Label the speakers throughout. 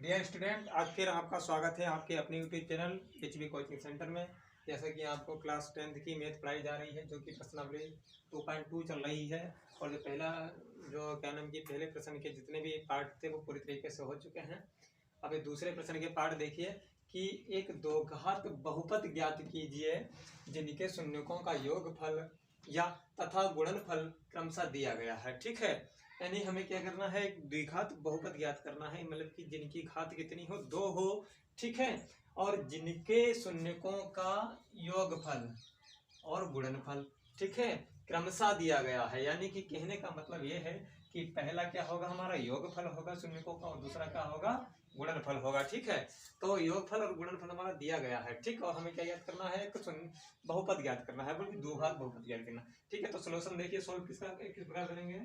Speaker 1: Dear student, आज फिर आपका स्वागत है आपके अपने YouTube channel HB coaching centre में। जैसा कि आपको क्लास 10th की मैथ पढ़ाई जा रही है, जो कि प्रश्नावली 2.2 चल रही है। और जो पहले प्रश्न के जितने भी पार्ट थे वो पूरी तरीके से हो चुके हैं। अब दूसरे प्रश्न के पार्ट देखिए कि एक दो घात बहुपद ज्ञात कीजिए जिनके शून्यकों का योगफल या तथा गुणनफल क्रमशः दिया गया है। ठीक है, यानी हमें क्या करना है, एक द्विघात बहुपद ज्ञात करना है, मतलब कि जिनकी घात कितनी हो, 2 हो। ठीक है, और जिनके शून्यकों का योगफल और गुणनफल, ठीक है, क्रमशः दिया गया है। यानी कि कहने का मतलब ये है कि पहला क्या होगा, हमारा योगफल होगा शून्यकों का, और दूसरा क्या होगा, गुणनफल होगा। ठीक है, तो योगफल और गुणनफल हमारा दिया गया है। ठीक, और हमें क्या ज्ञात करना है, बहुपद ज्ञात करना है, बल्कि द्विघात बहुपद ज्ञात करना। ठीक है, तो सोल्यूशन देखिए, सोल्व किस प्रकार करेंगे।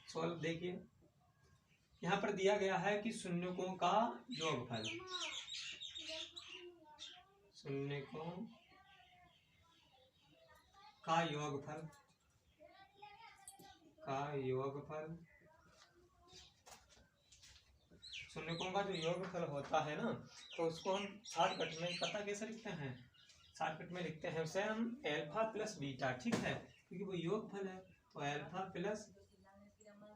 Speaker 1: सॉल्व देखिए, यहाँ पर दिया गया है कि शून्यकों का योगफल, शून्यकों का योगफल शून्यकों का जो योगफल होता है ना, तो उसको हम शॉर्टकट में पता कैसे लिखते हैं, शॉर्टकट में लिखते हैं उसे हम अल्फा प्लस बीटा। ठीक है, क्योंकि वो योगफल है, तो अल्फा प्लस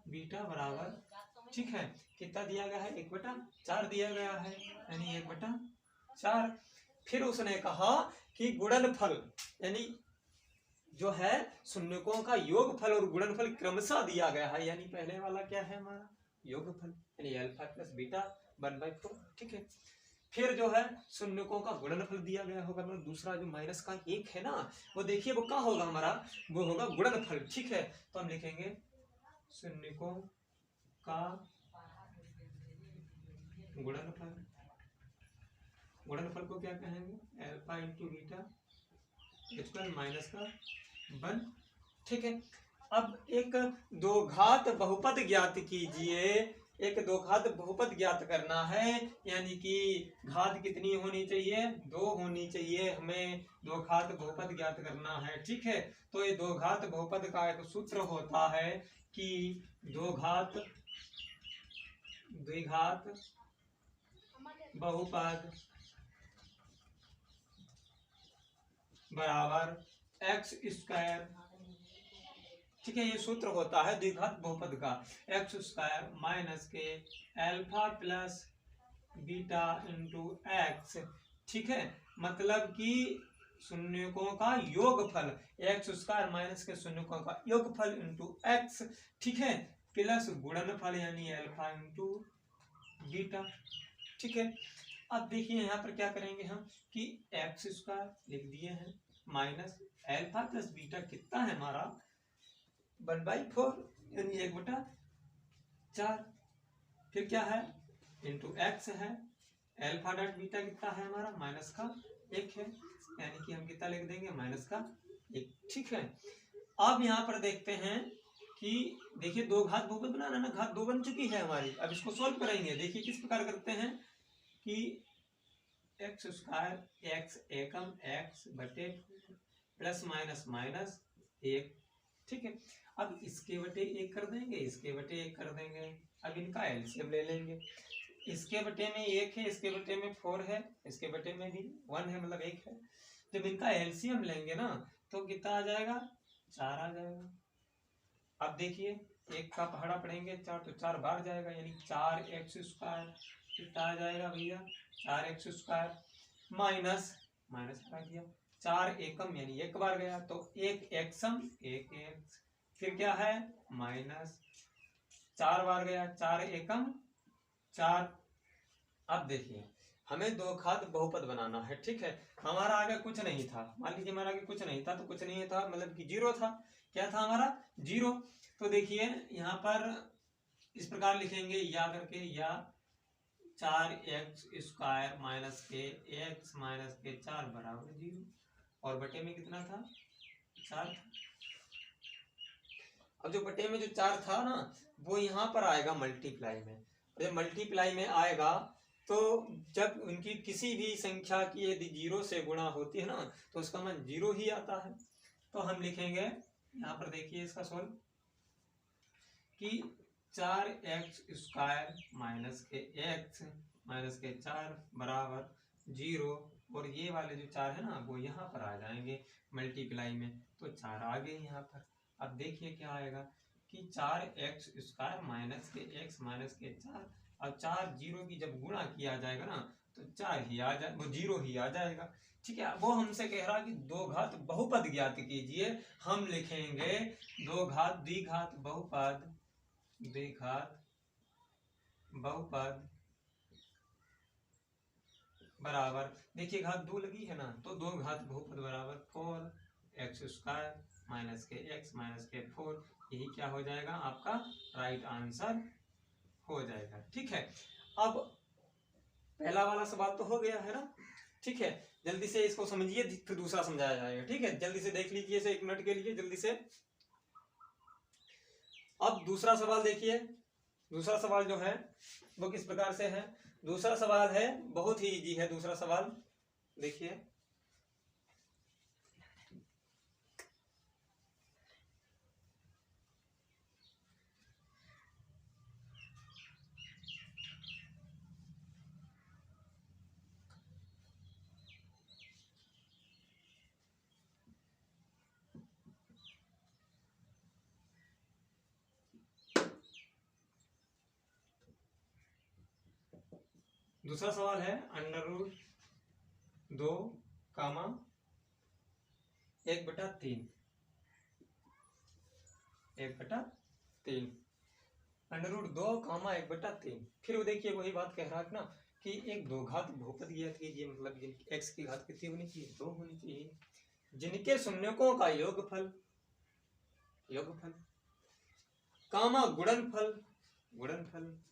Speaker 1: बीटा बराबर, ठीक है, कितना दिया गया है, 1/4 दिया गया है, यानी 1/4। फिर उसने कहा कि गुणनफल, यानी जो है शून्यकों का योगफल और गुणनफल क्रमशः दिया गया है, यानी पहले वाला क्या है, हमारा योगफल, यानी अल्फा प्लस बीटा 1/4। ठीक है, फिर जो है शून्यकों का गुणनफल दिया गया होगा, मतलब दूसरा जो माइनस का 1 है ना, वो देखिए वो क्या होगा, हमारा वो होगा गुणनफल। ठीक है, तो हम लिखेंगे शून्यकों का गुणनफल को क्या कहेंगे, alpha into beta square minus का 1। ठीक है, अब एक दो घात बहुपद ज्ञात कीजिए, एक दो घात बहुपद ज्ञात करना है, यानी कि घात कितनी होनी चाहिए, 2 होनी चाहिए। हमें दो घात बहुपद ज्ञात करना है। ठीक है, तो ये दो घात बहुपद का एक सूत्र होता है कि द्विघात बहुपद बराबर एक्स स्क्वायर। ठीक है, ये सूत्र होता है द्विघात बहुपद का, एक्स स्क्वायर माइनस के alpha plus beta into x. ठीक है, मतलब कि शून्यकों का योगफल, एक्स स्क्वायर माइनस के शून्यकों का योगफल इंटू एक्स। ठीक है, प्लस गुणनफल यानी अल्फा इंटू बीटा। ठीक है, अब देखिए यहाँ पर क्या करेंगे हम कि एक्स स्क्वायर लिख दिए हैं माइनस अल्फा प्लस बीटा कितना है हमारा 1/4, यानी 1/4। फिर क्या है, इंटू एक्स है, अल्फा डॉट बीटा कितना है हमारा माइनस का 1 है, यानी कि हम कितना लिख देंगे, माइनस का 1। ठीक है, अब यहाँ पर देखते हैं कि देखिए दो घात बहुपद बनाना ना, घात 2 बन चुकी है हमारी। अब इसको सोल्व करेंगे, देखिए किस प्रकार करते हैं कि एक्स स्क्वायर एक्स एकम एक्स बटे प्लस माइनस माइनस 1। ठीक है, अब इसके बटे 1 कर देंगे, इसके बटे 1 कर देंगे। अब इनका एलसीएम ले लेंगे, इसके बटे में 1 है, इसके बटे में 4 है, इसके बटे में भी 1 है, मतलब 1 है। जब इनका एलसीएम लेंगे ना, तो कितना आ जाएगा, 4 आ जाएगा। अब देखिए 1 का पहाड़ा पढ़ेंगे 4, तो 4 बार जाएगा, यानी 4x स्क्वायर कितना आ जाएगा भैया, 4x स्क्वायर माइनस हटा दिया 4 एकम, यानी 1 बार गया, तो 1 एक्सम 1 एक्स। फिर क्या है, माइनस 4 बार गया, 4 एकम 4। अब देखिए हमें दो घात बहुपद बनाना है। ठीक है, हमारा आगे कुछ नहीं था, मान लीजिए हमारा आगे कुछ नहीं था, तो कुछ नहीं था मतलब कि 0 था। क्या था हमारा, 0। तो देखिए यहाँ पर इस प्रकार लिखेंगे, या करके या 4x स्क्वायर माइनस के x माइनस के 4 बराबर 0, और बटे में कितना था, 4 था। अब जो बटे में जो 4 था ना, वो यहाँ पर आएगा मल्टीप्लाई में। जब मल्टीप्लाई में आएगा, तो जब उनकी किसी भी संख्या की यदि 0 से गुणा होती है ना, तो उसका मान 0 ही आता है। तो हम लिखेंगे यहाँ पर, देखिए इसका सोल्व कि 4x² माइनस के 4 बराबर 0, और ये वाले जो 4 है ना वो यहाँ पर आ जाएंगे मल्टीप्लाई में, तो 4 आ गए यहाँ पर। अब देखिए क्या आएगा कि 4x² माइनस के x माइनस के 4, और 4 0 की जब गुणा किया जाएगा ना तो 4 ही आ जाए, वो 0 ही आ जाएगा। ठीक है, वो हमसे कह रहा कि दो घात बहुपद ज्ञात कीजिए। हम लिखेंगे दो घात द्विघात बहुपद, द्विघात बहुपद बराबर, देखिए घात 2 लगी है ना, तो दो घात बहुपद बराबर 4x² माइनस के x माइनस के 4, यही क्या हो जाएगा आपका राइट आंसर हो जाएगा। ठीक है, अब पहला वाला सवाल तो हो गया है ना। ठीक है, जल्दी से इसको समझिए, फिर दूसरा समझाया जाएगा। ठीक है, जल्दी से देख लीजिए इसे 1 मिनट के लिए जल्दी से। अब दूसरा सवाल देखिए, दूसरा सवाल जो है वो किस प्रकार से है। दूसरा सवाल है बहुत ही इजी है। दूसरा सवाल देखिए, दूसरा सवाल है √2, 1/3, 1/3, √2, 1/3। फिर वो देखिए वही बात कह रहा है ना कि एक दो घात बहुपद ज्ञात कीजिए, मतलब x की घात कितनी होनी चाहिए, 2 होनी चाहिए, जिनके शून्यकों का योगफल कामा गुणनफल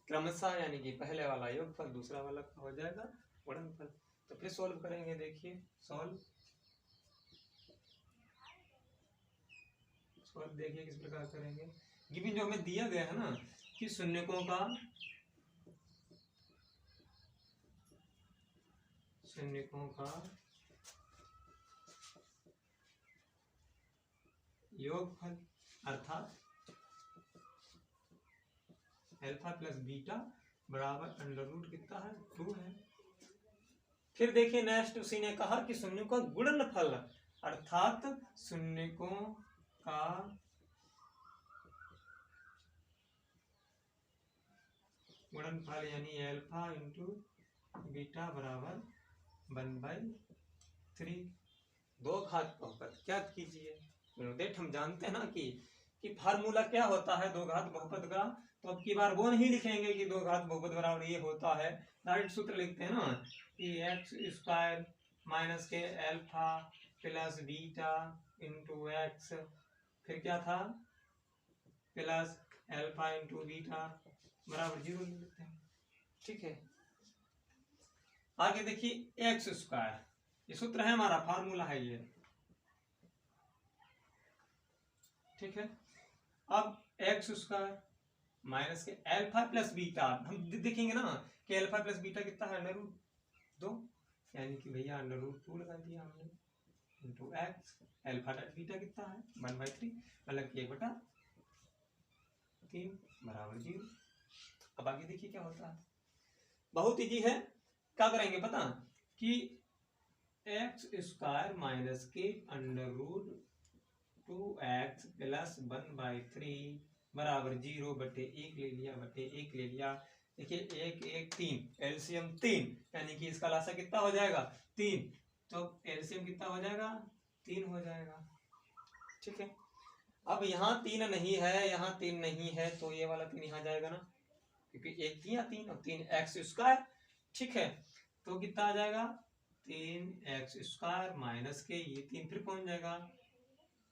Speaker 1: क्रमशः, यानी कि पहले वाला योगफल दूसरा वाला हो जाएगा गुणनफल। तो फिर सॉल्व करेंगे, देखिए सॉल्व देखिए किस प्रकार करेंगे। गिवन जो हमें दिया गया है ना कि शून्यकों का योगफल अर्थात अल्फा प्लस बीटा बराबर √ कितना है, 2 है। फिर देखिए नेक्स्ट उसी ने कहा कि शून्यकों का गुणनफल अर्थात शून्यकों का गुणनफल यानी अल्फा इंटू बीटा बराबर 1/3। दो घात बहुपद क्या कीजिए, देख हम जानते हैं ना कि फार्मूला क्या होता है दो घात बहुपद का। तो अब की बार वो नहीं लिखेंगे कि दो घात बहुपद बराबर ये होता है, डायरेक्ट सूत्र लिखते हैं ना कि x² माइनस के alpha plus beta into x, फिर क्या था प्लस अल्फा इंटू बीटा बराबर 0 लिखते हैं। ठीक है, आगे देखिए x², ये सूत्र है हमारा, फार्मूला है ये। ठीक है, अब x² माइनस के अल्फा प्लस बीटा, हम देखेंगे ना कि अल्फा प्लस बीटा कितना है, √2, यानी कि भैया √2 लगा दिया हमने इंटू एक्स, अल्फा बीटा कितना है 1/3, मतलब कि 1/3 बराबर 0। अब आगे देखिए क्या होता है, बहुत इजी है। क्या करेंगे पता कि x² माइनस के √2x प्लस 1/3 बराबर 0/1 ले लिया, 1 ले लिया। देखिए 1 1 3, एलसीएम 3, यानी कि इसका लासा कितना हो जाएगा 3, तो एलसीएम कितना हो जाएगा 3 हो जाएगा। ठीक है, अब यहाँ 3 नहीं है, यहाँ 3 नहीं है, तो ये वाला 3 यहाँ जाएगा ना, क्योंकि 1 3 3 और 3x²। ठीक है, तो कितना आ जाएगा 3x² माइनस के ये 3 फिर पहुंच जाएगा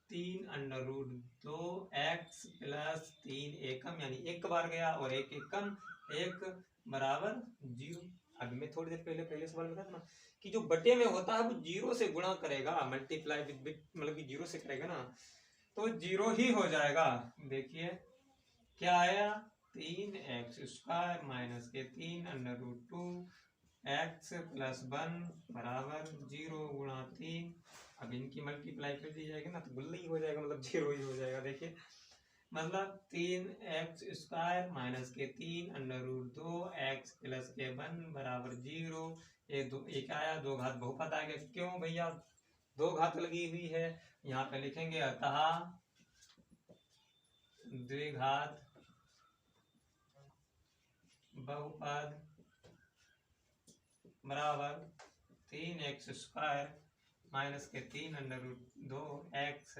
Speaker 1: 3 √2x प्लस 3 एकम, यानी 1 बार गया और 1 एकम 1 बराबर 0। अभी मैं थोड़ी देर पहले सवाल बताया था ना कि जो बटे में होता है वो 0 से गुणा करेगा, मल्टीप्लाई विद बिट, मतलब कि 0 से करेगा ना तो 0 ही हो जाएगा। देखिए क्या आया 3x² माइनस के 3 √2x प्लस 1 बराबर 0 गुणा 3। अब इनकी मल्टीप्लाई कर दी जाएगी ना तो गुल्ली हो जाएगा, मतलब 0 ही हो जाएगा। देखिए मतलब 3x² माइनस के 3 √2x प्लस के 1 बराबर 0। ये क्या आया, दो घात बहुपद आ गया। क्यों भैया, दो घात लगी हुई है। यहाँ पे लिखेंगे अतः द्विघात बहुपद बराबर 3x² माइनस के 3 √2x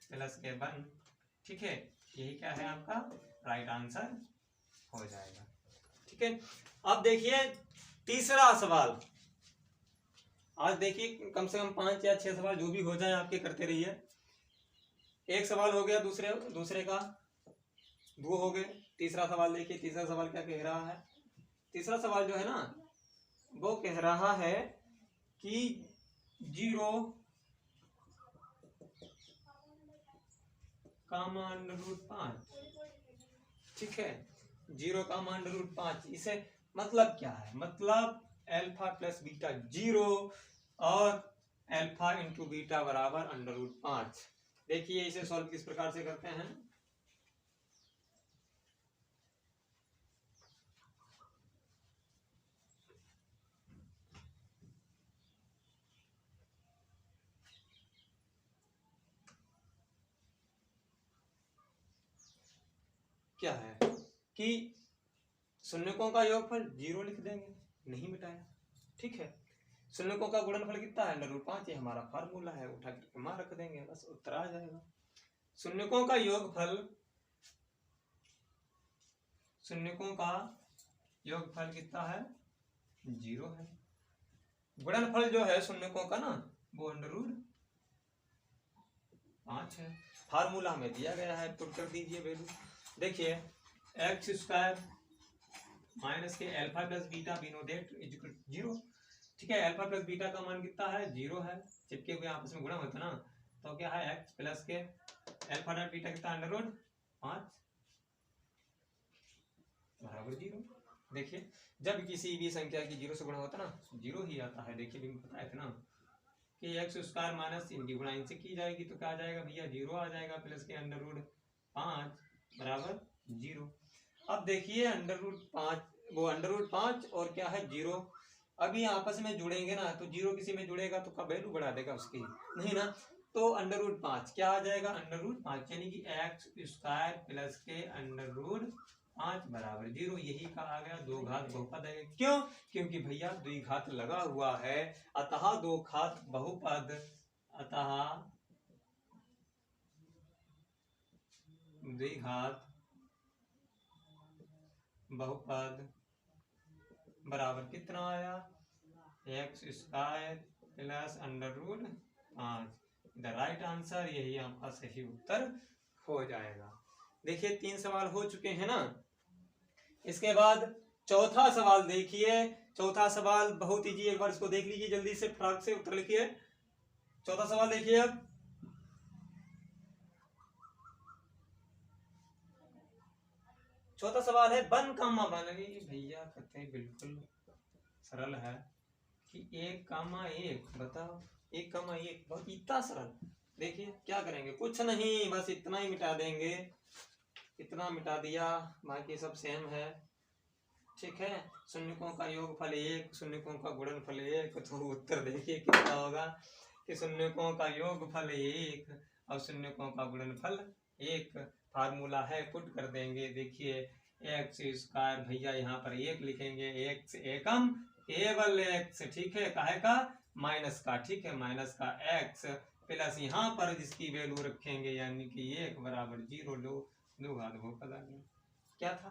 Speaker 1: प्लस के 1। ठीक है, यही क्या है आपका राइट आंसर हो जाएगा। ठीक है, अब देखिए तीसरा सवाल। आज देखिए कम से कम 5 या 6 सवाल जो भी हो जाए आपके करते रहिए। एक सवाल हो गया, दूसरे का 2 हो गए। तीसरा सवाल देखिए, तीसरा सवाल क्या कह रहा है। तीसरा सवाल जो है ना, वो कह रहा है कि 0 का मान √5। ठीक है, 0 का मान √5। इसे मतलब क्या है, मतलब अल्फा प्लस बीटा 0 और अल्फा इंटू बीटा बराबर √5। देखिए इसे सॉल्व किस प्रकार से करते हैं। क्या है कि शून्यकों का योगफल 0 लिख देंगे, नहीं मिटाया। ठीक है, शून्यकों का गुणनफल कितना है, √5। ये हमारा फार्मूला है, उठा के मां रख देंगे, बस उत्तर आ जाएगा। शून्यकों का योगफल कितना है, 0 है। गुणनफल जो है शून्यकों का ना, वो √5 है। फार्मूला में दिया गया है, पुट कर दीजिए वैल्यू। देखिए x² माइनस के alpha plus beta we know that is equal 0। ठीक है, अल्फा प्लस बीटा का मान कितना है, 0 है। चिपके हुए आपस में गुणा होता है ना, तो क्या है x प्लस के अल्फा डॉट बीटा कितना √5 बराबर 0। देखिए जब किसी भी संख्या की 0 से गुणा होता है ना, 0 ही आता है। देखिए भी पता है ना कि x² माइनस इनकी गुणा इनसे की जाएगी तो क्या आ जाएगा भैया, 0 आ जाएगा। प्लस के √5 बराबर 0। अब देखिए √5, वो √5 और क्या है 0, अभी आपस में जुड़ेंगे ना, तो 0 किसी में जुड़ेगा तो का वैल्यू बढ़ा देगा उसकी, नहीं ना। तो √5 क्या आ जाएगा, √5 यानी कि x² प्लस के √5 बराबर 0। यही कहा गया दो घात बहुपद है। क्यों, क्योंकि भैया द्विघात लगा हुआ है, अतः दो घात बहुपद, अतः द्विघात बहुपद बराबर कितना आया, x² plus √5। The right answer, यही आपका सही उत्तर हो जाएगा। देखिए 3 सवाल हो चुके हैं ना। इसके बाद चौथा सवाल देखिए। चौथा सवाल बहुत इजी, एक बार इसको देख लीजिए जल्दी से, फटाक से उत्तर लिखिए। चौथा सवाल देखिए। अब चौथा सवाल है 1, 1 भैया कहते हैं बिल्कुल सरल है कि 1, 1 बताओ, 1, 1 बहुत इतना सरल। देखिए क्या करेंगे, कुछ नहीं, बस इतना ही मिटा देंगे। इतना मिटा दिया, बाकी सब सेम है। ठीक है, शून्यकों का योगफल 1, शून्यकों का गुणनफल 1, तो उत्तर देखिए कितना होगा कि शून्यकों का योगफल 1 और शून्यकों का गुणनफल 1। फार्मूला है, पुट कर देंगे। देखिए x² भैया यहाँ पर 1 लिखेंगे, x एकम केवल x। ठीक है, काहे का, माइनस का। ठीक है, माइनस का x प्लस यहाँ पर जिसकी वैल्यू रखेंगे यानी कि 1 बराबर 0। लो दो घात बहुपद आ गया। क्या था,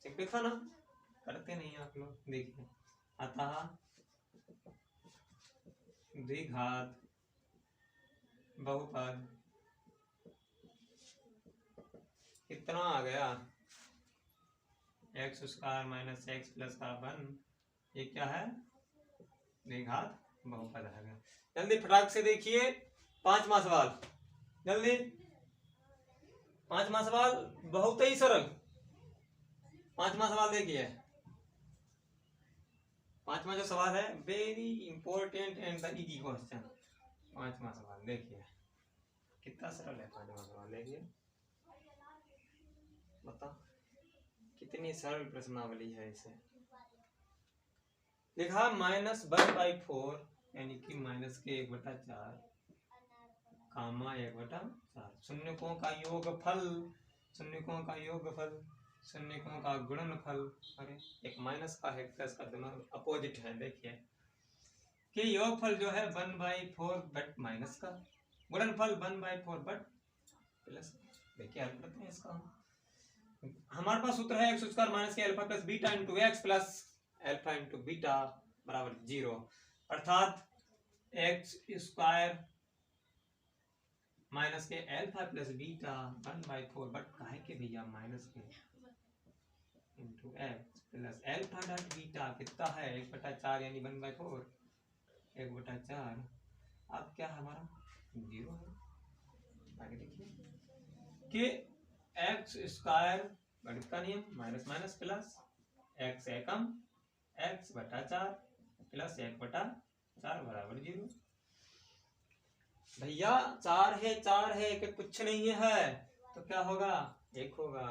Speaker 1: सिंपल था ना, करते नहीं आप लोग। देखिए अतः द्विघात बहुपद कितना आ गया, x² माइनस x प्लस का 1। ये क्या है, द्विघात बहुपद आ गया। जल्दी फटाक से देखिए 5वां सवाल, जल्दी। 5वां सवाल बहुत ही सरल। 5वां सवाल देखिए। 5वां जो सवाल है very important and the easy question. 5वां सवाल देखिए कितना सरल है। 5वां सवाल देखिए।
Speaker 2: बता कितनी सरल प्रश्नावली है इसे। लिखा -1/4 यानी कि माइनस के 1/4 कामा 1/4 शून्यकों का योगफल, शून्यकों का योगफल, शून्यकों का गुणनफल। अरे एक माइनस का है प्लस का, दोनों अपोजिट है। देखिए कि योगफल जो है 1/4 बट माइनस का, गुणनफल 1/4 बट प्लस। देखिए हल करते हैं इसका। हमारे पास सूत्र है एक्स स्क्वायर माइनस के alpha plus beta into x plus alpha into beta बराबर 0, अर्थात एक्स स्क्वायर माइनस के अल्फा प्लस बीटा 1/4 बट काहे के भैया माइनस के into x plus alpha dot beta कितना है 1/4 यानी 1/4 1/4। अब क्या हमारा 0 है। आगे देखिए कि एक्स स्क्वायर गणित का नियम माइनस माइनस प्लस एक्स एकम x/4 प्लस 1/4 बराबर 0। भैया 4 है कि कुछ नहीं है तो क्या होगा 1 होगा।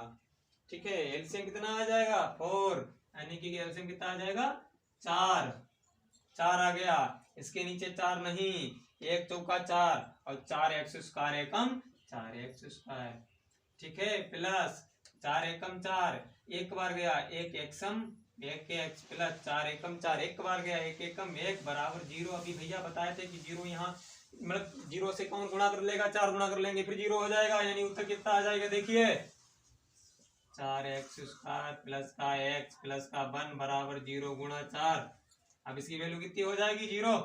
Speaker 2: ठीक है, एलसीएम कितना आ जाएगा 4 यानी कि एलसीएम कितना आ जाएगा 4 आ गया। इसके नीचे 4 नहीं, 1 चौका 4 और 4x स्क्वायर एकम 4x²। ठीक है, प्लस 4 एकम 4 एक बार गया 1 एक्सम 1x प्लस 4 एकम 4 एक बार गया 1 एकम 1 बराबर 0। अभी भैया बताए थे कि 0 यहाँ मतलब 0 से कौन गुणा कर लेगा 4 गुणा कर लेंगे फिर 0 हो जाएगा, यानी उत्तर कितना आ जाएगा देखिए 4x² प्लस का x प्लस का 1 बराबर 0 गुणा 4। अब इसकी वैल्यू कितनी हो जाएगी 0,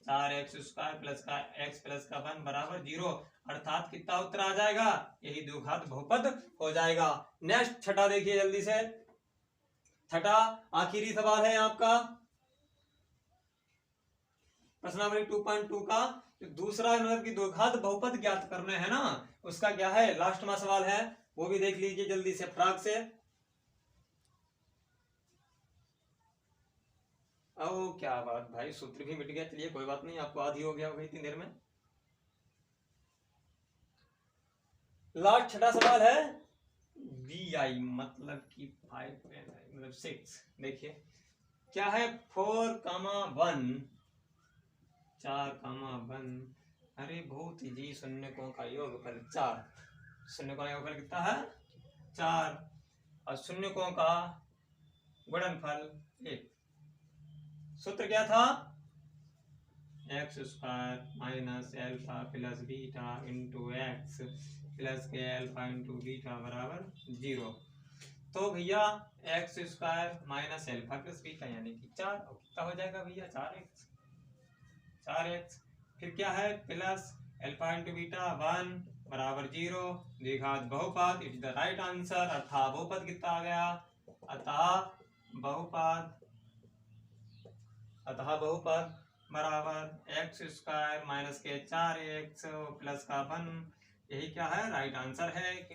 Speaker 2: 4x² प्लस का x प्लस का 1 बराबर 0, अर्थात कितना उत्तर आ जाएगा यही द्विघात बहुपद हो जाएगा। नेक्स्ट छठा देखिए जल्दी से, छठा आखिरी सवाल है आपका प्रश्नावली 2.2 का दूसरा, मतलब कि द्विघात बहुपद ज्ञात करने है ना, उसका क्या है लास्ट में सवाल है, वो भी देख लीजिए जल्दी से फटाक से। ओ क्या बात भाई, सूत्र भी मिट गया। चलिए कोई बात नहीं, आपको आधी हो गया होगा इतनी देर में। लास्ट छठा सवाल है BI मतलब कि 5 मतलब 6। देखिए क्या है 4,1 4,1। अरे बहुत ही शून्यकों का योगफल 4, शून्यकों का योगफल कितना है 4 और शून्यकों का गुणनफल 1। सूत्र क्या था x² minus alpha plus beta into x plus के अल्फा इंटू बीटा बराबर 0। तो भैया x² minus alpha plus beta यानी कि 4 और कितना हो जाएगा भैया 4x। फिर क्या है प्लस अल्फा इंटू बीटा 1 बराबर 0, द्विघात बहुपद it is the right answer. अतः बहुपद कितना आ गया, अतः बहुपद बराबर x² माइनस के 4x प्लस का 1, यही क्या है राइट आंसर है।